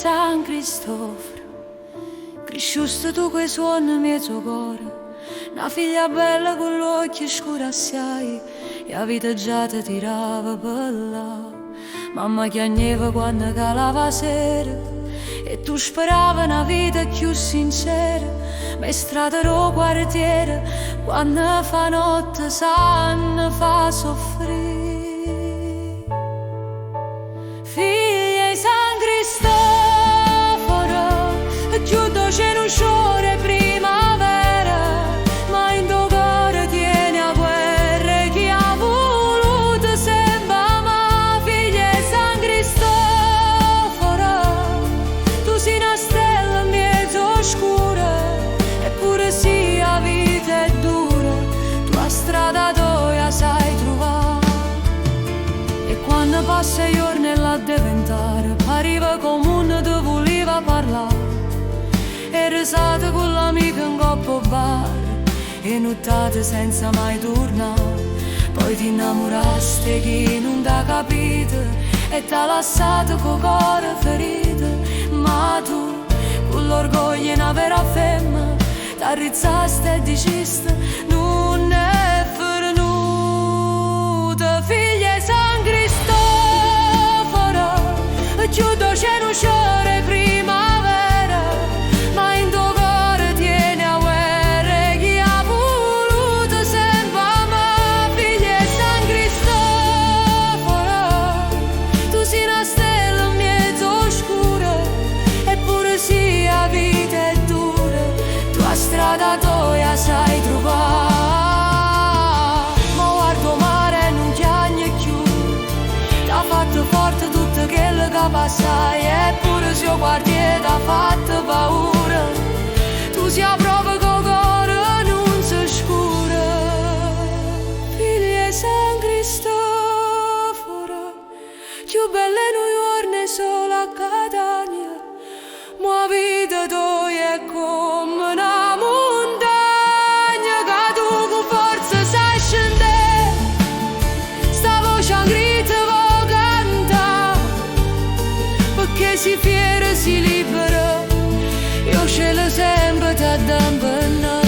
San Cristoforo, cresciusto tu coi suoni mezzo cuore, una figlia bella con gli occhi scuri assai, e la vita già ti tirava per là. Mamma chiagneva quando calava sera, e tu speravi una vita più sincera, ma strada ro quartiere, quando fa notte sanno fa soffrire. Figlia di San Cristoforo, chiudo c'è un sciore primavera, ma in tuo cuore tieni a guerra chi ha voluto sempre ma. Figlia di San Cristoforo, tu sei una stella in mezzo oscura, eppure sì la vita è dura, tua strada tua sai trovare. E quando passa i giorni la diventare, pariva come ti voleva parlare, e risate con l'amica in coppa bar, e nottate senza mai tornare. Poi ti innamoraste chi non t'ha capito, e t'ha lasciato con cuore ferito. Ma tu, con l'orgoglio in una vera femmina, t'arrizzaste e diceste non è venuta. Figlia di San Cristoforo, chiudo c'è un sciore primavera, ma in tuo cuore tieni a guerra chi ha voluto sempre ma. Figlia di San Cristoforo, tu sei una stella in mezzo oscura, eppure sì la vita è dura, tua strada tua sai trovare. Ma guardo mare e non chiagni più, t'ha fatto forte tutto quello che passai, eppure se io guardi t'ha fatto paura, tu sia proprio con cuore non si scura. Figlia di San Cristoforo, più bella in New York solo a Catania, ma vita tua è come una montagna che tu con forza sai scendere, sta voce a grida vuoi cantare, perché si fiera si libera, io ce l'ho sempre da dampenare.